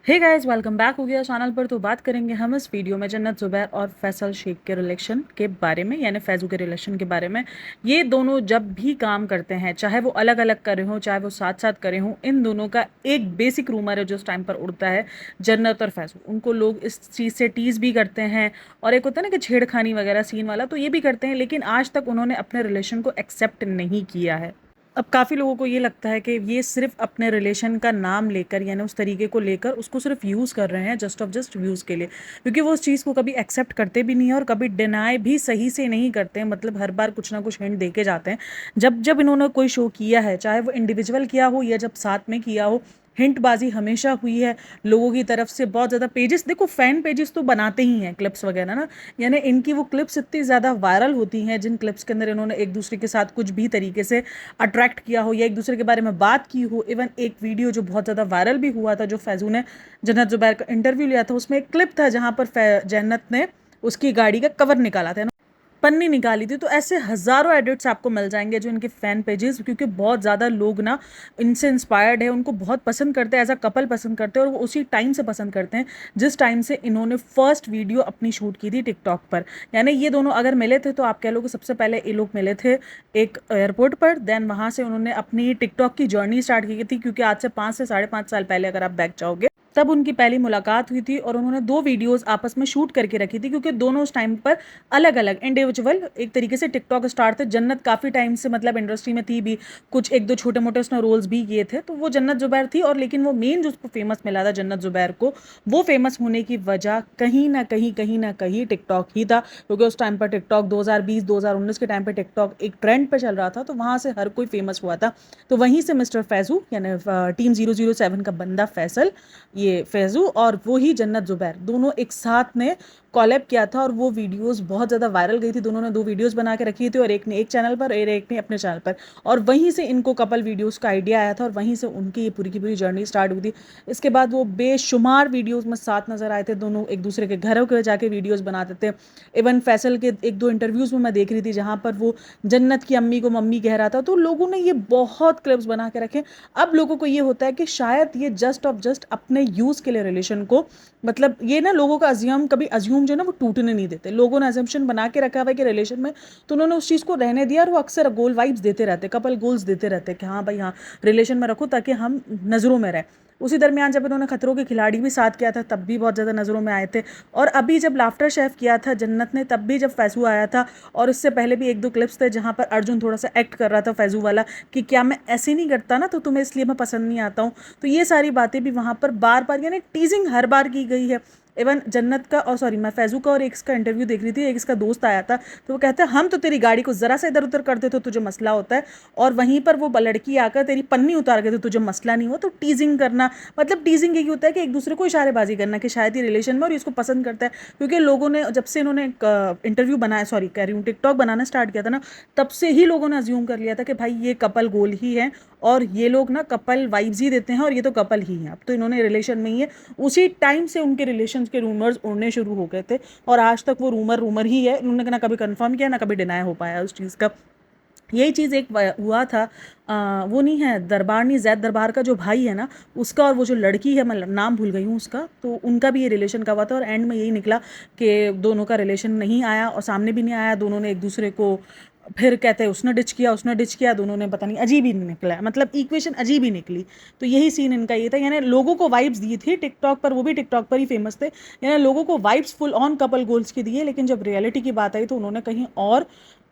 Hey guys, welcome back हो गया channel पर। तो बात करेंगे हम इस वीडियो में जन्नत ज़ुबैर और फैसल शेख के रिलेशन के बारे में, यानी फैज़ू के रिलेशन के बारे में। ये दोनों जब भी काम करते हैं, चाहे वो अलग अलग करे हों चाहे वो साथ साथ करे हों, इन दोनों का एक बेसिक रूमर है जो उस टाइम पर उड़ता है, जन्नत और फैज़ू। उनको लोग इस चीज़ से टीज़ भी करते हैं और एक होता है ना कि छेड़खानी वगैरह सीन वाला, तो ये भी करते हैं, लेकिन आज तक उन्होंने अपने रिलेशन को एक्सेप्ट नहीं किया है। अब काफ़ी लोगों को ये लगता है कि ये सिर्फ अपने रिलेशन का नाम लेकर, यानी उस तरीके को लेकर उसको सिर्फ यूज़ कर रहे हैं जस्ट ऑफ जस्ट व्यूज़ के लिए, क्योंकि वो उस चीज़ को कभी एक्सेप्ट करते भी नहीं है और कभी डिनाई भी सही से नहीं करते हैं। मतलब हर बार कुछ ना कुछ हिंट दे के जाते हैं। जब जब इन्होंने कोई शो किया है, चाहे वो इंडिविजुअल किया हो या जब साथ में किया हो, हिंटबाजी हमेशा हुई है लोगों की तरफ से। बहुत ज़्यादा पेजेस, देखो फ़ैन पेजेस तो बनाते ही हैं क्लिप्स वगैरह ना, यानी इनकी वो क्लिप्स इतनी ज़्यादा वायरल होती हैं जिन क्लिप्स के अंदर इन्होंने एक दूसरे के साथ कुछ भी तरीके से अट्रैक्ट किया हो या एक दूसरे के बारे में बात की हो। इवन एक वीडियो जो बहुत ज़्यादा वायरल भी हुआ था, जो फैज़ू ने जन्नत ज़ुबैर का इंटरव्यू लिया था, उसमें एक क्लिप था जहाँ पर जन्नत ने उसकी गाड़ी का कवर निकाला था, पन्नी निकाली थी। तो ऐसे हज़ारों एडिट्स आपको मिल जाएंगे जो इनके फ़ैन पेजेस, क्योंकि बहुत ज़्यादा लोग ना इनसे इंस्पायर्ड है, उनको बहुत पसंद करते हैं, एज अ कपल पसंद करते हैं, और वो उसी टाइम से पसंद करते हैं जिस टाइम से इन्होंने फर्स्ट वीडियो अपनी शूट की थी टिकटॉक पर। यानी ये दोनों अगर मिले थे तो आप कह लो कि सबसे पहले ये लोग मिले थे एक एयरपोर्ट पर, देन वहाँ से उन्होंने अपनी टिकटॉक की जर्नी स्टार्ट की थी, क्योंकि आज से 5 से 5.5 साल पहले अगर आप बैक जाओगे तब उनकी पहली मुलाकात हुई थी और उन्होंने 2 वीडियोस आपस में शूट करके रखी थी, क्योंकि दोनों उस टाइम पर अलग अलग इंडिविजुअल एक तरीके से टिकटॉक स्टार थे। जन्नत काफ़ी टाइम से मतलब इंडस्ट्री में थी भी, कुछ एक दो छोटे मोटे उसने रोल्स भी किए थे, तो वो जन्नत ज़ुबैर थी। और लेकिन वो मेन जो उसको फेमस मिला था जन्नत ज़ुबैर को, वो फेमस होने की वजह कहीं ना कहीं टिकटॉक ही था, क्योंकि उस टाइम पर टिकटॉक 2020-2019 के टाइम पर टिकटॉक एक ट्रेंड पर चल रहा था, तो वहाँ से हर कोई फेमस हुआ था। तो वहीं से मिस्टर फैज़ू यानी टीम 007 का बंदा फैसल, ये फैज़ू और वो ही जन्नत ज़ुबैर, दोनों एक साथ ने कॉलैब किया था और वो वीडियोस बहुत ज़्यादा वायरल गई थी। दोनों ने 2 वीडियोस बना के रखी थी, और एक ने एक चैनल पर और एक ने अपने चैनल पर, और वहीं से इनको कपल वीडियोस का आइडिया आया था और वहीं से उनकी ये पूरी की पूरी जर्नी स्टार्ट हुई थी। इसके बाद वो बेशुमार वीडियोज़ में साथ नज़र आए थे, दोनों एक दूसरे के घरों के जाके वीडियोज़ बनाते थे। इवन फैसल के एक दो इंटरव्यूज़ में मैं देख रही थी जहाँ पर वो जन्नत की अम्मी को मम्मी कह रहा था, तो लोगों ने ये बहुत क्लिप्स बना के रखे। अब लोगों को ये होता है कि शायद ये जस्ट ऑफ जस्ट अपने यूज़ के लिए रिलेशन को, मतलब ये ना लोगों का अज्यूम, कभी अज्यूम जो ना वो टूटने नहीं देते। लोगों ने अजम्पशन बना के रखा हुआ है कि रिलेशन में, तो उन्होंने उस चीज़ को रहने दिया, और वो अक्सर गोल वाइब्स देते रहते, कपल गोल्स देते रहते कि हाँ भाई हाँ, रिलेशन में रखो ताकि हम नज़रों में रहें। उसी दरमियान जब इन्होंने खतरों के खिलाड़ी भी साथ किया था तब भी बहुत ज़्यादा नज़रों में आए थे, और अभी जब लाफ्टर शेफ किया था जन्नत ने तब भी जब फैज़ू आया था, और इससे पहले भी एक दो क्लिप्स थे जहाँ पर अर्जुन थोड़ा सा एक्ट कर रहा था फैज़ू वाला कि क्या मैं ऐसे नहीं करता ना, तो तुम्हें इसलिए मैं पसंद नहीं आता हूँ। तो ये सारी बातें भी वहाँ पर बार बार, यानी टीजिंग हर बार की गई है। इवन जन्नत का, और सॉरी, मैं फैज़ू का और एक इसका इंटरव्यू देख रही थी, एक इसका दोस्त आया था, तो वो कहता है हम तो तेरी गाड़ी को ज़रा सा इधर उधर कर देते तो तुझे मसला होता है, और वहीं पर वो लड़की आकर तेरी पन्नी उतार के तो तुझे मसला नहीं हो। तो टीजिंग करना, मतलब टीजिंग यही होता है कि एक दूसरे को इशारेबाजी करना कि शायद ये रिलेशन में और इसको पसंद करता है। क्योंकि लोगों ने जब से इन्होंने इंटरव्यू बनाया, सॉरी कह रही हूँ, टिकटॉक बनाना स्टार्ट किया था ना, तब से ही लोगों ने अज्यूम कर लिया था कि भाई ये कपल गोल ही है, और ये लोग ना कपल वाइब्स ही देते हैं, और ये तो कपल ही हैं, अब तो इन्होंने रिलेशन में ही है। उसी टाइम से उनके रिलेशन के रूमर्स उड़ने शुरू हो गए थे, और आज तक वो रूमर रूमर ही है। उन्होंने ना कभी कंफर्म किया ना कभी डिनाई हो पाया उस चीज़ का। यही चीज़ एक हुआ था, वो नहीं है दरबार, नहीं जैद दरबार का जो भाई है ना, उसका और वो जो लड़की है, मैं नाम भूल गई हूँ उसका, तो उनका भी ये रिलेशन का हुआ था, और एंड में यही निकला कि दोनों का रिलेशन नहीं आया और सामने भी नहीं आया। दोनों ने एक दूसरे को फिर कहते हैं उसने डिच किया, दोनों ने पता नहीं, अजीब ही निकला, मतलब इक्वेशन अजीब ही निकली। तो यही सीन इनका ये था, यानी लोगों को वाइब्स दी थी टिकटॉक पर, वो भी टिकटॉक पर ही फेमस थे, यानी लोगों को vibes full on couple goals की दिए, लेकिन जब रियलिटी की बात आई तो उन्होंने कहीं और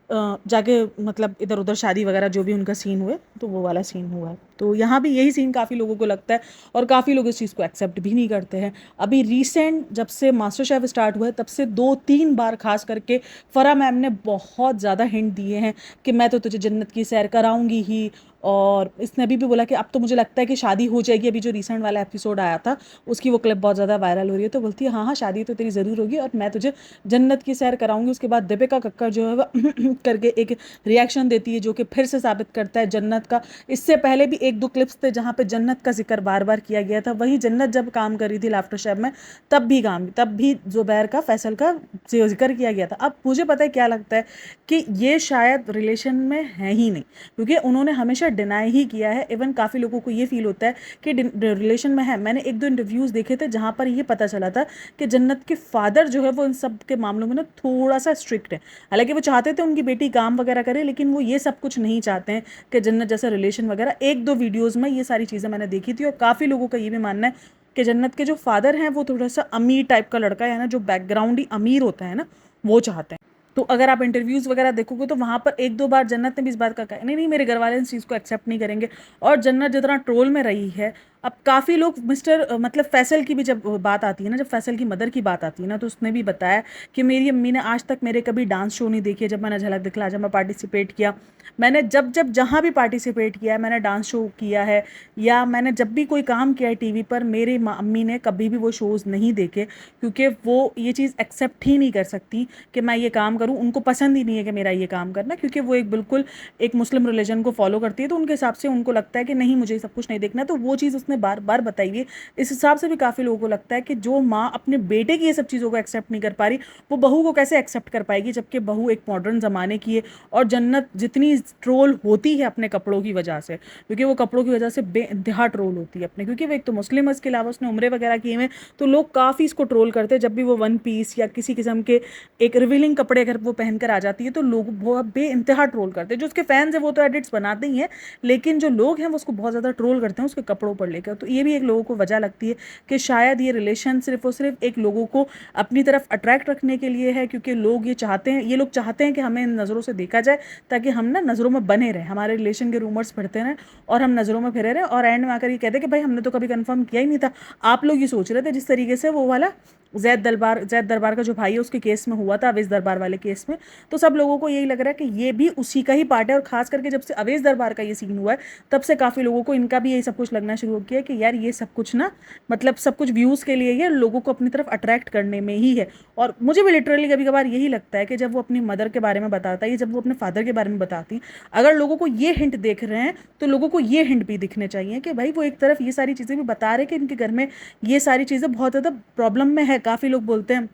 जाके, मतलब इधर उधर शादी वगैरह जो भी उनका सीन हुए, तो वो वाला सीन हुआ है। तो यहाँ भी यही सीन काफ़ी लोगों को लगता है, और काफ़ी लोग इस चीज़ को एक्सेप्ट भी नहीं करते हैं। अभी रिसेंट जब से मास्टर शेफ स्टार्ट हुआ है तब से 2-3 बार खास करके फरा मैम ने बहुत ज़्यादा हिंट दिए हैं कि मैं तो तुझे जन्नत की सैर कराऊंगी ही, और इसने अभी भी बोला कि अब तो मुझे लगता है कि शादी हो जाएगी। अभी जो रिसेंट वाला एपिसोड आया था उसकी वो क्लिप बहुत ज़्यादा वायरल हो रही है, तो बोलती है हाँ हाँ शादी तो तेरी ज़रूर होगी और मैं तुझे जन्नत की सैर कराऊंगी। उसके बाद दीपिका कक्कर जो है वो करके एक रिएक्शन देती है, जो कि फिर से साबित करता है जन्नत का। इससे पहले भी एक दो क्लिप्स थे जहाँ पे जन्नत का जिक्र बार बार किया गया था। वहीं जन्नत जब काम कर रही थी लाफ्टर शेफ में, तब भी जुबैर का, फैसल का जिक्र किया गया था। अब मुझे पता है क्या लगता है कि ये शायद रिलेशन में है ही नहीं, क्योंकि उन्होंने हमेशा डिनाई ही किया है। इवन काफ़ी लोगों को ये फील होता है कि रिलेशन में है। मैंने 1-2 इंटरव्यूज़ देखे थे जहाँ पर ये पता चला था कि जन्नत के फादर जो है वो इन सब के मामलों में ना थोड़ा सा स्ट्रिक्ट है। हालांकि वो चाहते थे उनकी बेटी काम वगैरह करे, लेकिन वो ये सब कुछ नहीं चाहते हैं कि जन्नत जैसा रिलेशन वगैरह। 1-2 वीडियोज़ में ये सारी चीज़ें मैंने देखी थी और काफ़ी लोगों का ये भी मानना है कि जन्नत के जो फादर हैं वो थोड़ा सा अमीर टाइप का लड़का है ना, जो बैकग्राउंड ही अमीर होता है ना, वो चाहते हैं। तो अगर आप इंटरव्यूज़ वगैरह देखोगे तो वहाँ पर 1-2 बार जन्नत ने भी इस बात का कहा, नहीं नहीं मेरे घर वाले इस चीज़ को एक्सेप्ट नहीं करेंगे। और जन्नत जितना ट्रोल में रही है, अब काफ़ी लोग मतलब फैसल की भी जब बात आती है ना, जब फैसल की मदर की बात आती है ना, तो उसने भी बताया कि मेरी अम्मी ने आज तक मेरे कभी डांस शो नहीं देखे। जब मैंने झलक दिखला जब मैं पार्टिसिपेट किया, मैंने जब जब जहाँ भी पार्टिसिपेट किया है, मैंने डांस शो किया है या मैंने जब भी कोई काम किया है टीवी पर, मेरी अम्मी ने कभी भी वो शोज़ नहीं देखे, क्योंकि वो ये चीज़ एक्सेप्ट ही नहीं कर सकती कि मैं ये काम करूँ। उनको पसंद ही नहीं है कि मेरा ये काम करना, क्योंकि वो एक बिल्कुल एक मुस्लिम रिलीजन को फॉलो करती है। तो उनके हिसाब से उनको लगता है कि नहीं, मुझे सब कुछ नहीं देखना। तो वो चीज़ उसने बार बार बताई है। इस हिसाब से भी काफ़ी लोगों को लगता है कि जो माँ अपने बेटे की ये सब चीज़ों को एक्सेप्ट नहीं कर पा रही, वो बहू को कैसे एक्सेप्ट कर पाएगी, जबकि बहू एक मॉडर्न ज़माने की है। और जन्नत जितनी ट्रोल होती है अपने कपड़ों की वजह से, क्योंकि वो कपड़ों की वजह से बेइंतहा ट्रोल होती है अपने, क्योंकि वो एक तो मुस्लिम है, इसके अलावा उसने उम्रे वगैरह किए हुए, तो लोग काफ़ी इसको ट्रोल करते हैं। जब भी वो वन पीस या किसी किस्म के एक रिवीलिंग कपड़े अगर वो पहनकर आ जाती है, तो लोग बहुत बेइंतहा ट्रोल करते हैं। जो उसके फैंस हैं वो तो एडिट्स बनाते ही हैं, लेकिन जो लोग हैं वो उसको बहुत ज़्यादा ट्रोल करते हैं उसके कपड़ों पर लेकर। तो ये भी एक लोगों को वजह लगती है कि शायद ये रिलेशन सिर्फ और सिर्फ एक लोगों को अपनी तरफ अट्रैक्ट रखने के लिए है, क्योंकि लोग ये लोग चाहते हैं कि हमें इन नज़रों से देखा जाए, ताकि हम ना नज़रों में बने रहें, हमारे रिलेशन के रूमर्स पढ़ते रहें और हम नज़रों में फिरे रहें, और एंड में आकर ये कहते हैं कि भाई हमने तो कभी कंफर्म किया ही नहीं था। आप लोग ये सोच रहे थे जिस तरीके से वो वाला जैद दरबार का जो भाई है उसके केस में हुआ था, अवैध दरबार वाले केस में, तो सब लोगों को यही लग रहा है कि ये भी उसी का ही पार्ट है। और खास करके जब से अवैध दरबार का ये सीन हुआ है, तब से काफ़ी लोगों को इनका भी यही सब कुछ लगना शुरू हो गया कि यार ये सब कुछ ना, मतलब सब कुछ व्यूज़ के लिए ही है, लोगों को अपनी तरफ अट्रैक्ट करने में ही है। और मुझे भी लिटरली कभी कभार यही लगता है कि जब वो अपनी मदर के बारे में बताता है, जब वो अपने फादर के बारे में बताती, अगर लोगों को ये हिंट देख रहे हैं तो लोगों को ये हिंट भी दिखने चाहिए कि भाई वो एक तरफ ये सारी चीज़ें भी बता रहे कि इनके घर में ये सारी चीज़ें बहुत ज़्यादा प्रॉब्लम में है। काफ़ी लोग बोलते हैं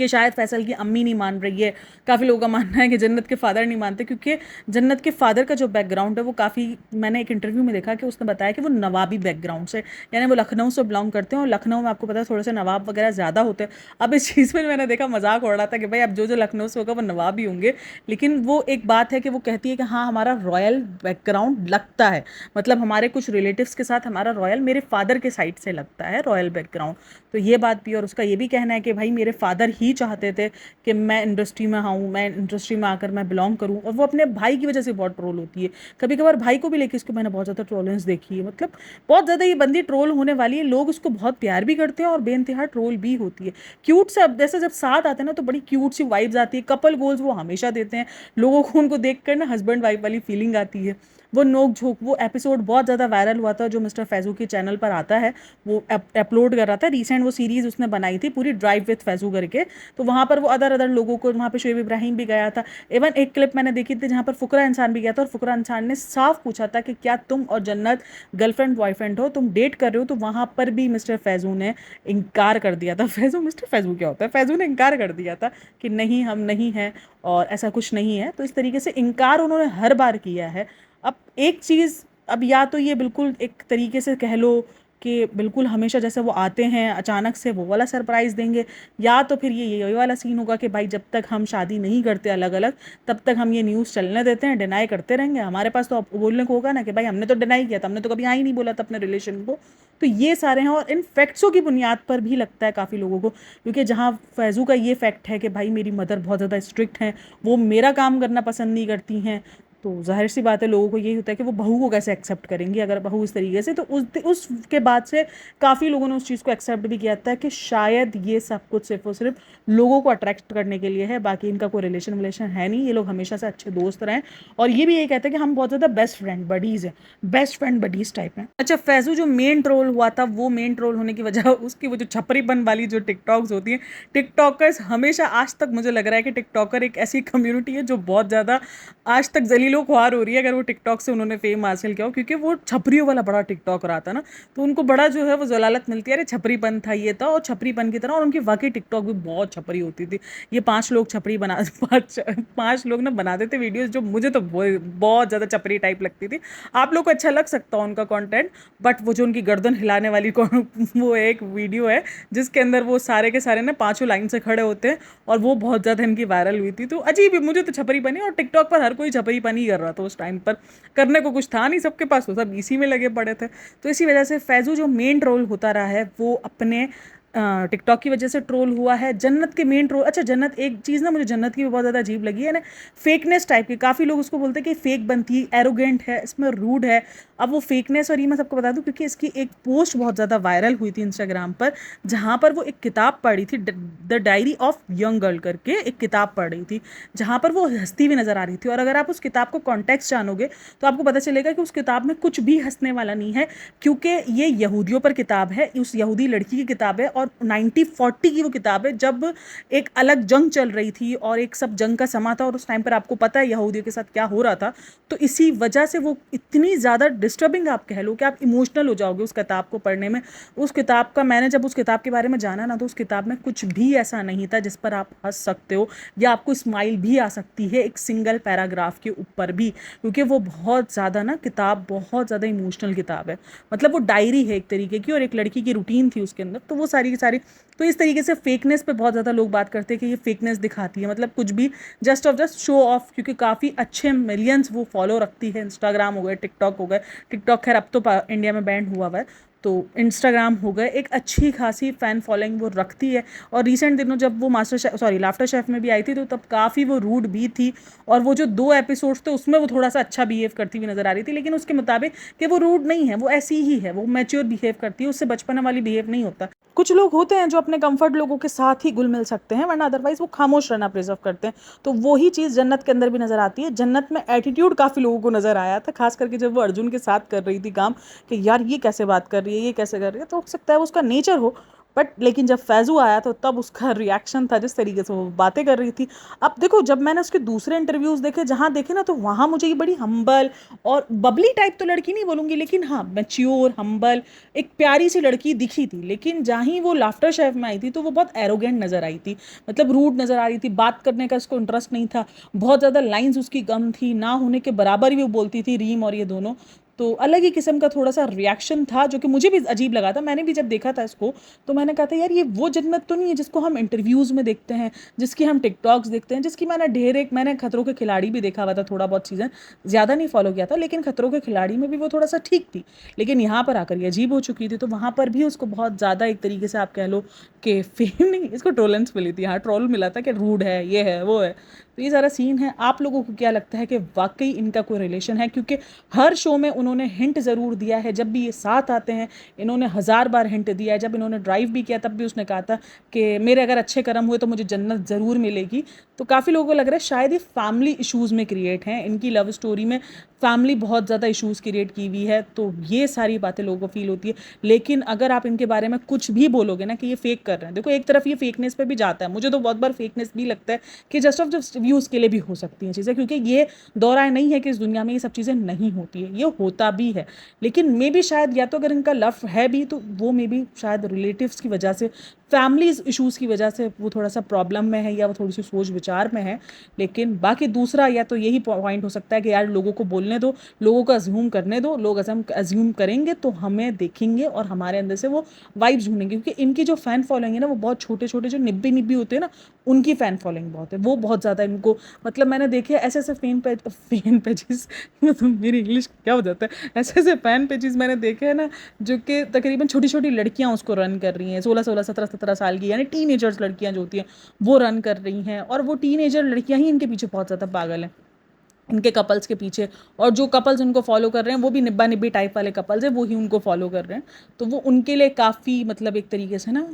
कि शायद फैसल की अम्मी नहीं मान रही है, काफ़ी लोगों का मानना है कि जन्नत के फादर नहीं मानते, क्योंकि जन्नत के फादर का जो बैकग्राउंड है वो काफ़ी, मैंने एक इंटरव्यू में देखा कि उसने बताया कि वो नवाबी बैकग्राउंड से, यानी वो लखनऊ से बिलोंग करते हैं, और लखनऊ में आपको पता है थोड़े से नवाब वगैरह ज़्यादा होते हैं। अब इस चीज़ में मैंने देखा मजाक उड़ रहा था कि भाई अब जो लखनऊ से होगा वो नवाब ही होंगे, लेकिन वो एक बात है कि वो कहती है कि हाँ हमारा रॉयल बैकग्राउंड लगता है, मतलब हमारे कुछ रिलेटिव्स के साथ हमारा रॉयल, मेरे फादर के साइड से लगता है रॉयल बैकग्राउंड। तो ये बात भी, और उसका ये भी कहना है कि भाई मेरे फादर ही चाहते थे कि मैं इंडस्ट्री में आऊँ, मैं इंडस्ट्री में आकर मैं बिलोंग करूँ, और वो अपने भाई की वजह से बहुत ट्रोल होती है। कभी कभार भाई को भी लेके इसको मैंने बहुत ज़्यादा ट्रोलेंस देखी है, मतलब बहुत ज़्यादा ये बंदी ट्रोल होने वाली है। लोग उसको बहुत प्यार भी करते हैं और बेइंतहा ट्रोल भी होती है। क्यूट से, अब जैसे जब साथ आते हैं ना तो बड़ी क्यूट सी वाइब्स आती है, कपल गोल्स वो हमेशा देते हैं लोगों को, उनको देख कर ना हस्बैंड वाइफ वाली फीलिंग आती है। वो नोक झोंक, वो एपिसोड बहुत ज़्यादा वायरल हुआ था जो मिस्टर फैजू के चैनल पर आता है, वो अपलोड कर रहा था रिसेंट, वो सीरीज़ उसने बनाई थी पूरी ड्राइव विथ फैजू करके। तो वहाँ पर वो अदर लोगों को, वहाँ पे शोएब इब्राहिम भी गया था। इवन एक क्लिप मैंने देखी थी जहाँ पर फुकरा इंसान भी गया था, और फुकरा इंसान ने साफ पूछा था कि क्या तुम और जन्नत गर्लफ्रेंड बॉयफ्रेंड हो, तुम डेट कर रहे हो। तो वहाँ पर भी मिस्टर फैजू ने इनकार कर दिया था। मिस्टर फैजू क्या होता है, फैजू ने इनकार कर दिया था कि नहीं हम नहीं हैं और ऐसा कुछ नहीं है। तो इस तरीके से इनकार उन्होंने हर बार किया है। अब एक चीज़, अब या तो ये बिल्कुल एक तरीके से कह लो कि बिल्कुल हमेशा जैसे वो आते हैं अचानक से वो वाला सरप्राइज़ देंगे, या तो फिर ये वाला सीन होगा कि भाई जब तक हम शादी नहीं करते अलग अलग तब तक हम ये न्यूज़ चलने देते हैं, डिनाई करते रहेंगे। हमारे पास तो बोलने को होगा ना कि भाई हमने तो डिनाई किया था, हमने तो कभी हाँ ही नहीं बोला था अपने रिलेशन को। तो ये सारे हैं, और इन फैक्ट्सों की बुनियाद पर भी लगता है काफ़ी लोगों को, क्योंकि जहाँ फैजू का ये फैक्ट है कि भाई मेरी मदर बहुत ज़्यादा स्ट्रिक्ट हैं, वो मेरा काम करना पसंद नहीं करती हैं, तो जाहिर सी बात है लोगों को यही होता है कि वो बहू को कैसे एक्सेप्ट करेंगी अगर बहू इस तरीके से। तो उसके बाद से काफ़ी लोगों ने उस चीज़ को एक्सेप्ट भी किया था कि शायद ये सब कुछ सिर्फ और सिर्फ लोगों को अट्रैक्ट करने के लिए है, बाकी इनका कोई रिलेशन है नहीं, ये लोग हमेशा से अच्छे दोस्त रहें। और ये भी ये कहते हैं कि हम बहुत ज़्यादा बेस्ट फ्रेंड बडीज़ हैं, बेस्ट फ्रेंड बडीज़ टाइप हैं। अच्छा, फैजू जो मेन ट्रोल हुआ था, वो मेन ट्रोल होने की वजह उसकी वो जो छपरीपन वाली जो टिकटॉक्स होती हैं, टिकटॉकर्स हमेशा आज तक मुझे लग रहा है कि टिकटॉकर एक ऐसी कम्युनिटी है जो बहुत ज़्यादा आज तक जलील दिलो ख्वार हो रही है अगर वो टिकटॉक से उन्होंने फेम हासिल किया हो, क्योंकि वो छपरियों वाला बड़ा टिकटॉक रहा था ना, तो उनको बड़ा जो है वो जलालत मिलती है, अरे छपरीपन था ये था, और छपरीपन की तरह। और उनकी वाकई टिकटॉक भी बहुत छपरी होती थी। ये 5 लोग छपरी बना 5 लोग ना बनाते थे वीडियोस, जो मुझे तो बहुत ज़्यादा छपरी टाइप लगती थी। आप लोग को अच्छा लग सकता है उनका कंटेंट, बट वो जो उनकी गर्दन हिलाने वाली वो एक वीडियो है जिसके अंदर वो सारे के सारे ना 5 लाइन से खड़े होते हैं, और वो बहुत ज़्यादा इनकी वायरल हुई थी। तो अजीब ही, मुझे तो छपरी बनी, और टिकटॉक पर हर कोई छपरी पनी कर रहा था उस टाइम पर। करने को कुछ था नहीं सबके पास, तो सब इसी में लगे पड़े थे। तो इसी वजह से फैज़ू जो मेन रोल होता रहा है वो अपने टिकटॉक की वजह से ट्रोल हुआ है। जन्नत के मेन ट्रोल, अच्छा जन्नत, एक चीज़ ना मुझे जन्नत की भी बहुत ज़्यादा अजीब लगी है ना, फेकनेस टाइप की। काफ़ी लोग उसको बोलते हैं कि फेक बनती है, एरोगेंट है, इसमें रूड है। अब वो फेकनेस, और ये मैं सबको बता दूं क्योंकि इसकी एक पोस्ट बहुत ज़्यादा वायरल हुई थी इंस्टाग्राम पर, जहाँ पर वो एक किताब पढ़ी थी, the diary of young girl करके एक किताब पढ़ रही थी, जहाँ पर वो हंसती हुई नज़र आ रही थी। और अगर आप उस किताब को कॉन्टेक्स्ट जानोगे तो आपको पता चलेगा कि उस किताब में कुछ भी हंसने वाला नहीं है, क्योंकि ये यहूदियों पर किताब है, उस यहूदी लड़की की किताब है, और 1940 की वो किताब है, जब एक अलग जंग चल रही थी और एक सब जंग का समा था, और उस टाइम पर आपको पता है यहूदियों के साथ क्या हो रहा था। तो इसी वजह से वो इतनी ज़्यादा डिस्टर्बिंग आप कह लो कि आप इमोशनल हो जाओगे उस किताब को पढ़ने में। उस किताब का, मैंने जब उस किताब के बारे में जाना ना, तो उस किताब में कुछ भी ऐसा नहीं था जिस पर आप हंस सकते हो या आपको स्माइल भी आ सकती है एक सिंगल पैराग्राफ के ऊपर भी, क्योंकि वो बहुत ज़्यादा ना, किताब बहुत ज़्यादा इमोशनल किताब है। मतलब वो डायरी है एक तरीके की, और एक लड़की की रूटीन थी उसके अंदर, तो वो सारी की सारी। तो इस तरीके से फेकनेस पे बहुत ज़्यादा लोग बात करते हैं कि ये फेकनेस दिखाती है, मतलब कुछ भी just of just show off, क्योंकि काफ़ी अच्छे मिलियंस वो फॉलो रखती है। इंस्टाग्राम हो गए, टिकटॉक हो गए, टिकटॉक खैर अब तो इंडिया में बैंड हुआ हुआ है, तो इंस्टाग्राम हो गए, एक अच्छी खासी फ़ैन फॉलोइंग वो रखती है। और रिसेंट दिनों जब वो master chef, sorry laughter chef में भी आई थी, तो तब काफ़ी वो रूड भी थी, और वो जो 2 एपिसोड्स थे उसमें वो थोड़ा सा अच्छा बिहेव करती हुई नज़र आ रही थी, लेकिन उसके मुताबिक कि वो रूड नहीं है, वो ऐसी ही है, वो मैच्योर बिहेव करती है, उससे बचपना वाली बिहेव नहीं होता। कुछ लोग होते हैं जो अपने कंफर्ट लोगों के साथ ही घुल मिल सकते हैं, वरना अदरवाइज वो खामोश रहना प्रिजर्व करते हैं। तो वही चीज़ जन्नत के अंदर भी नज़र आती है। जन्नत में एटीट्यूड काफ़ी लोगों को नज़र आया था, खास करके जब वो अर्जुन के साथ कर रही थी काम, कि यार ये कैसे बात कर रही है, ये कैसे कर रही है। तो हो सकता है वो उसका नेचर हो, बट लेकिन जब फैज़ू आया तो तब उसका रिएक्शन था, जिस तरीके से वो बातें कर रही थी। अब देखो, जब मैंने उसके दूसरे इंटरव्यूज़ देखे, जहाँ देखे ना, तो वहाँ मुझे ये बड़ी हम्बल और बबली टाइप तो लड़की नहीं बोलूँगी, लेकिन हाँ मैच्योर, हम्बल, एक प्यारी सी लड़की दिखी थी। लेकिन जहाँ ही वो लाफ्टर शेफ में आई थी, तो वो बहुत एरोगेंट नज़र आई थी, मतलब रूड नज़र आ रही थी, बात करने का उसको इंटरेस्ट नहीं था, बहुत ज़्यादा लाइंस उसकी कम थी, ना होने के बराबर ही वो बोलती थी, रीम और ये दोनों। तो अलग ही किस्म का थोड़ा सा रिएक्शन था, जो कि मुझे भी अजीब लगा था। मैंने भी जब देखा था इसको, तो मैंने कहा था यार ये वो जन्नत तो नहीं है जिसको हम इंटरव्यूज़ में देखते हैं, जिसकी हम टिकटॉक्स देखते हैं, जिसकी मैंने खतरों के खिलाड़ी भी देखा हुआ था, थोड़ा बहुत सीज़न ज़्यादा नहीं फॉलो किया था, लेकिन खतरों के खिलाड़ी में भी वो थोड़ा सा ठीक थी। लेकिन यहाँ पर आकर ये अजीब हो चुकी थी, तो वहाँ पर भी उसको बहुत ज़्यादा एक तरीके से आप कह लो कि फेम नहीं, इसको ट्रोलेंस मिली थी, हाँ ट्रोल मिला था कि रूड है, ये है, वो है। तो ये सारा सीन है। आप लोगों को क्या लगता है कि वाकई इनका कोई रिलेशन है? क्योंकि हर शो में उन्होंने हिंट ज़रूर दिया है, जब भी ये साथ आते हैं इन्होंने 1000 बार हिंट दिया है। जब इन्होंने ड्राइव भी किया तब भी उसने कहा था कि मेरे अगर अच्छे कर्म हुए तो मुझे जन्नत ज़रूर मिलेगी। तो काफ़ी लोगों को लग रहा है शायद ये फैमिली इशूज़ में क्रिएट हैं, इनकी लव स्टोरी में फैमिली बहुत ज़्यादा इशूज़ क्रिएट की हुई है, तो ये सारी बातें लोगों को फील होती है। लेकिन अगर आप इनके बारे में कुछ भी बोलोगे ना कि ये फेक कर रहे हैं, देखो एक तरफ ये फेकनेस पे भी जाता है, मुझे तो बहुत बार फेकनेस भी लगता है कि जस्ट ऑफ जस्ट व्यूज़ के लिए भी हो सकती हैं चीज़ें, क्योंकि ये दौरा नहीं है कि इस दुनिया में ये सब चीज़ें नहीं होती है, ये होता भी है। लेकिन मे बी शायद, या तो अगर इनका लव है भी तो वो मे बी शायद रिलेटिव्स की वजह से, फैमिली इशूज़ की वजह से वो थोड़ा सा प्रॉब्लम में है, या वो थोड़ी सी सोच विचार में है। लेकिन बाकी दूसरा या तो यही पॉइंट हो सकता है कि यार लोगों को बोलने दो, लोगों को अज्यूम करने दो, लोग अज्यूम करेंगे तो हमें देखेंगे और हमारे अंदर से वो वाइब्स ढूंढेंगे। क्योंकि इनकी जो फ़ैन फॉलोइंग है ना, वो बहुत छोटे छोटे जो निब्बी निब्बी होते हैं ना, उनकी फ़ैन फॉलोइंग बहुत है, वो बहुत ज़्यादा इनको, मतलब मैंने देखे ऐसे ऐसे फ़ैन पेजेस मेरी इंग्लिश क्या हो जाता है, ऐसे ऐसे फ़ैन पेजेस मैंने देखे हैं ना, जो कि तकरीबन छोटी छोटी लड़कियां उसको रन कर रही हैं, 16 16 17 17 साल की, यानी टीनेजर्स लड़कियां जो होती हैं वो रन कर रही हैं। और वो टीनेजर लड़कियां ही इनके पीछे बहुत ज़्यादा पागल हैं, इनके कपल्स के पीछे। और जो कपल्स उनको फॉलो कर रहे हैं वो भी निब्बा निब्बी टाइप वाले कपल्स हैं, वो ही उनको फॉलो कर रहे हैं। तो वो उनके लिए काफ़ी, मतलब एक तरीके से ना,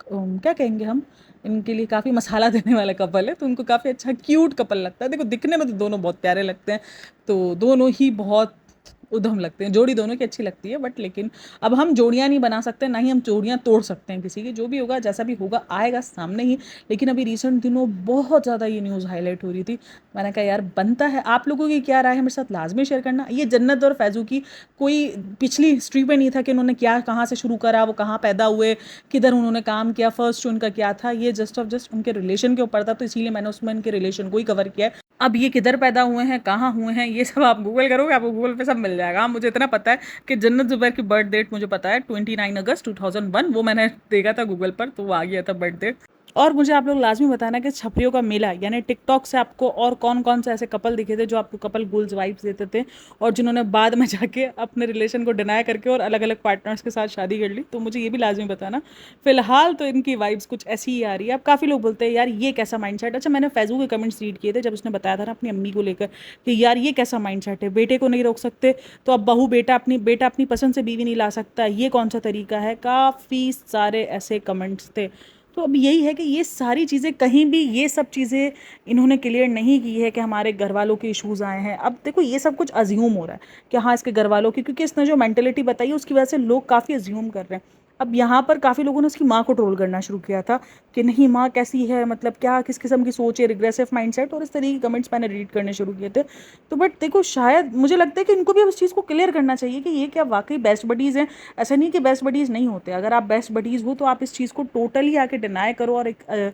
क्या कहेंगे हम, इनके लिए काफ़ी मसाला देने वाला कपल है, तो उनको काफ़ी अच्छा क्यूट कपल लगता है। देखो दिखने में तो दोनों बहुत प्यारे लगते हैं, तो दोनों ही बहुत उधम लगते हैं। जोड़ी दोनों की अच्छी लगती है बट लेकिन अब हम जोड़ियाँ नहीं बना सकते, ना ही हम जोड़ियाँ तोड़ सकते हैं किसी की। जो भी होगा जैसा भी होगा आएगा सामने ही। लेकिन अभी रिसेंट दिनों बहुत ज़्यादा ये न्यूज़ हाईलाइट हो रही थी। मैंने कहा यार बनता है, आप लोगों की क्या राय है मेरे साथ लाजमी शेयर करना। ये जन्नत और फैज़ू की कोई पिछली हिस्ट्री पे नहीं था कि उन्होंने क्या कहाँ से शुरू करा, वो कहाँ पैदा हुए, किधर उन्होंने काम किया, फर्स्ट उनका क्या था। ये जस्ट ऑफ जस्ट उनके रिलेशन के ऊपर था, तो इसीलिए मैंने उसमें उनके रिलेशन को ही कवर किया है। अब ये किधर पैदा हुए हैं, कहाँ हुए हैं, ये सब आप गूगल करोगे, आपको गूगल पे सब मिल जाएगा। हाँ, मुझे इतना पता है कि जन्नत ज़ुबैर की बर्थ डेट मुझे पता है 29 अगस्त 2001, वो मैंने देखा था गूगल पर, तो वो आ गया था बर्थ डेट। और मुझे आप लोग लाजमी बताना कि छपरियों का मेला यानी टिकटॉक से आपको और कौन कौन से ऐसे कपल दिखे थे जो आपको कपल गोल्स वाइब्स देते थे, और जिन्होंने बाद में जाके अपने रिलेशन को डिनाई करके और अलग अलग पार्टनर्स के साथ शादी कर ली, तो मुझे ये भी लाजमी बताना। फिलहाल तो इनकी वाइब्स कुछ ऐसी ही आ रही है। अब काफ़ी लोग बोलते हैं यार ये कैसा माइंडसेट। अच्छा, मैंने फैजू के कमेंट्स रीड किए थे जब उसने बताया था ना अपनी अम्मी को लेकर कि यार ये कैसा माइंडसेट है, बेटे को नहीं रोक सकते तो अब बहू बेटा अपनी पसंद से बीवी नहीं ला सकता, ये कौन सा तरीका है। काफ़ी सारे ऐसे कमेंट्स थे। तो अब यही है कि ये सारी चीज़ें कहीं भी ये सब चीज़ें इन्होंने क्लियर नहीं की है कि हमारे घर वालों के इश्यूज़ आए हैं। अब देखो ये सब कुछ अज्यूम हो रहा है कि हाँ इसके घर वालों की, क्योंकि इसने जो मेंटेलिटी बताई है उसकी वजह से लोग काफ़ी अज्यूम कर रहे हैं। अब यहाँ पर काफ़ी लोगों ने उसकी माँ को ट्रोल करना शुरू किया था कि नहीं माँ कैसी है, मतलब क्या किस किस्म की सोच है, रिग्रेसिव माइंडसेट, और इस तरह के कमेंट्स मैंने रीड करने शुरू किए थे। तो बट देखो शायद मुझे लगता है कि इनको भी अब इस चीज़ को क्लियर करना चाहिए कि ये क्या वाकई बेस्ट बडीज़ हैं। ऐसा नहीं कि बेस्ट बडीज़ नहीं होते, अगर आप बेस्ट बडीज़ हो तो आप इस चीज़ को टोटली आके डिनाई करो और एक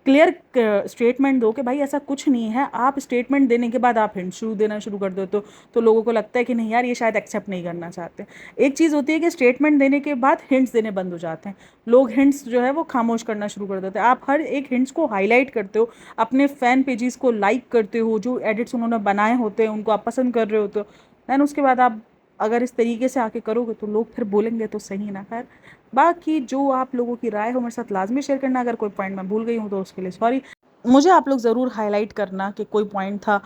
क्लियर स्टेटमेंट दो कि भाई ऐसा कुछ नहीं है। आप स्टेटमेंट देने के बाद आप हिंट शुरू देना शुरू कर दो तो लोगों को लगता है कि नहीं यार ये शायद एक्सेप्ट नहीं करना चाहते। एक चीज़ होती है कि स्टेटमेंट देने के बाद हिंट्स देने बंद हो जाते हैं, लोग हिंट्स जो है वो खामोश करना शुरू कर देते हैं। आप हर एक हिंट्स को हाईलाइट करते हो, अपने फ़ैन पेजेस को लाइक करते हो, जो एडिट्स उन्होंने बनाए होते हैं उनको आप पसंद कर रहे होते हो, दैन उसके बाद आप अगर इस तरीके से आके करोगे तो लोग फिर बोलेंगे तो सही ना। खैर बाकी जो आप लोगों की राय हो मेरे साथ लाजमी शेयर करना। अगर कोई पॉइंट मैं भूल गई हूँ तो उसके लिए सॉरी। मुझे आप लोग ज़रूर हाईलाइट करना कि कोई पॉइंट था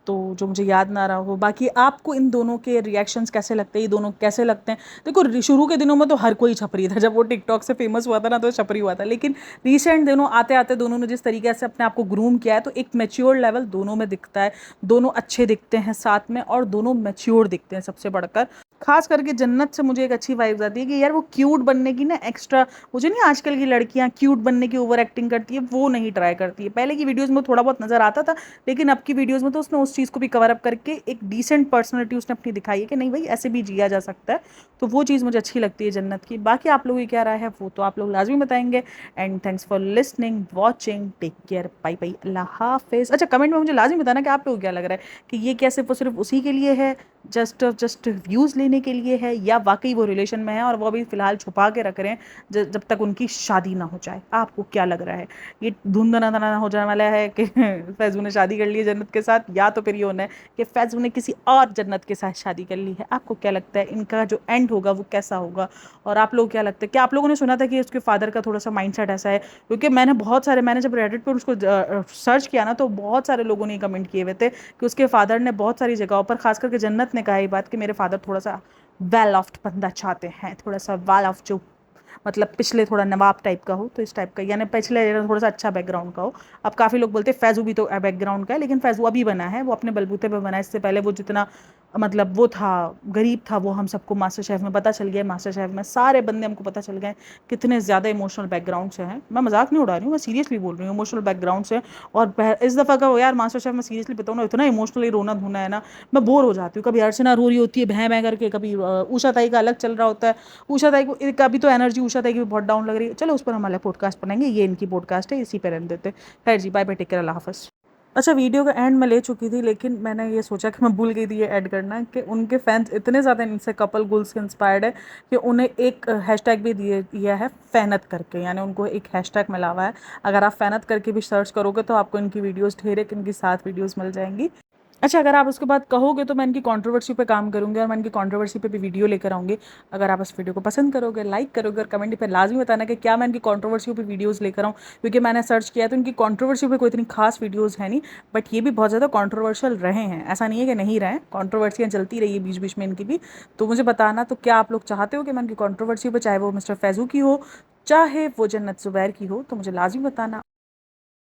तो जो मुझे याद ना रहा हो। बाकी आपको इन दोनों के रिएक्शंस कैसे लगते हैं, ये दोनों कैसे लगते हैं। देखो शुरू के दिनों में तो हर कोई छपरी था, जब वो टिकटॉक से फेमस हुआ था ना तो छपरी हुआ था, लेकिन रिसेंट दिनों आते आते दोनों ने जिस तरीके से अपने आप को ग्रूम किया है तो एक मैच्योर लेवल दोनों में दिखता है। दोनों अच्छे दिखते हैं साथ में और दोनों मैच्योर दिखते हैं सबसे बढ़कर। खास करके जन्नत से मुझे एक अच्छी वाइब्स आती है कि यार वो क्यूट बनने की ना एक्स्ट्रा, मुझे नहीं आजकल की लड़कियां क्यूट बनने की ओवर एक्टिंग करती है, वो नहीं ट्राई करती है। पहले की वीडियोस में थोड़ा बहुत नजर आता था, लेकिन अब की वीडियोस में तो उसने उस चीज़ को भी कवर अप करके एक डिसेंट पर्सनैलिटी उसने अपनी दिखाई है कि नहीं भाई ऐसे भी जिया जा सकता है। तो वो चीज़ मुझे अच्छी लगती है जन्नत की। बाकी आप लोगों की क्या राय है वो तो आप लोग लाजमी बताएंगे। And thanks for listening watching, take care, bye bye, अल्लाह हाफिज़। अच्छा कमेंट में मुझे लाजमी बताना कि आप लोगों को क्या लग रहा है कि ये क्या सिर्फ उसी के लिए है, जस्ट व्यूज़ लेने के लिए है, या वाकई वो रिलेशन में है और वो अभी फ़िलहाल छुपा के रख रहे हैं जब तक उनकी शादी ना हो जाए। आपको क्या लग रहा है, ये धुंधना धना हो जाने वाला है कि फैज़ू ने शादी कर ली है जन्नत के साथ, या तो फिर ये होना है कि फैज़ू ने किसी और जन्नत के साथ शादी कर ली है। आपको क्या लगता है इनका जो एंड होगा वो कैसा होगा, और आप लोग क्या लगता है, क्या आप लोगों ने सुना था कि उसके फादर का थोड़ा सा माइंडसेट ऐसा है। क्योंकि मैंने जब रेडिट पर उसको सर्च किया ना तो बहुत सारे लोगों ने कमेंट किए हुए थे कि उसके फादर ने बहुत सारी जगहों पर, खास करके जन्नत ने कहा ये बात कि मेरे फादर थोड़ा सा वेल ऑफ बंदा चाहते हैं, थोड़ा सा वेल ऑफ जो मतलब पिछले थोड़ा नवाब टाइप का हो, तो इस टाइप का यानी पिछले थोड़ा सा अच्छा बैकग्राउंड का हो। अब काफ़ी लोग बोलते हैं फैज़ू भी तो बैकग्राउंड का है, लेकिन फैज़ू अभी बना है, वो अपने बलबूते पे बना है। इससे पहले वो जितना मतलब वो था गरीब था, वो हम सबको मास्टर शेफ़ में पता चल गया। मास्टर शेफ़ में सारे बंदे हमको पता चल गए कितने ज़्यादा इमोशनल बैकग्राउंड से हैं। मैं मजाक नहीं उड़ा रही हूँ, मैं सीरियसली बोल रही हूँ, इमोशनल बैकग्राउंड से। और इस दफ़ा का यार मास्टर शेफ़ में सीरियसली बताऊँ ना, इतना इमोशनली रोना धोना है ना, मैं बोर हो जाती हूँ। कभी अर्चना रो रही होती है भैं भैं करके, कभी उषा ताई का अलग चल रहा होता है। उषा ताई को का भी तो एनर्जी उषा ताई की भी बहुत डाउन लग रही है। चलो उस पर हम अलग पॉडकास्ट बनाएंगे, ये इनकी पॉडकास्ट है, इसी पर रहने देते। खैर जी, बाय बाय, टेक केयर, अल्लाह हाफ़िज़। अच्छा वीडियो का एंड मैं ले चुकी थी, लेकिन मैंने ये सोचा कि मैं भूल गई थी ये ऐड करना कि उनके फैंस इतने ज़्यादा इनसे कपल गोल्स से इंस्पायर्ड है कि उन्हें एक हैशटैग भी दिया है फ़ैनत करके, यानी उनको एक हैशटैग मिला हुआ है। अगर आप फ़ैनत करके भी सर्च करोगे तो आपको इनकी वीडियोज़ ढेर एक इनकी 7 वीडियोज़ मिल जाएंगी। अच्छा अगर आप उसके बाद कहोगे तो मैं इनकी कंट्रोवर्सी पे काम करूँगी और मैं इनकी कंट्रोवर्सी पे भी वीडियो लेकर आऊँगी। अगर आप इस वीडियो को पसंद करोगे, लाइक करोगे और कमेंट पे लाजमी बताना कि क्या मैं इनकी कंट्रोवर्सी पे वीडियोस लेकर आऊँ। क्योंकि मैंने सर्च किया तो इनकी कंट्रोवर्सी पे कोई इतनी खास वीडियोस है नहीं, बट ये भी बहुत ज़्यादा कंट्रोवर्शियल रहे हैं। ऐसा नहीं है कि नहीं रहे, कंट्रोवर्सियाँ चलती रही है बीच बीच में इनकी भी। तो मुझे बताना तो क्या आप लोग चाहते हो कि मैं इनकी कंट्रोवर्सी पर, चाहे वो मिस्टर फैज़ू की हो चाहे वो जन्नत ज़ुबैर की हो, तो मुझे लाजमी बताना।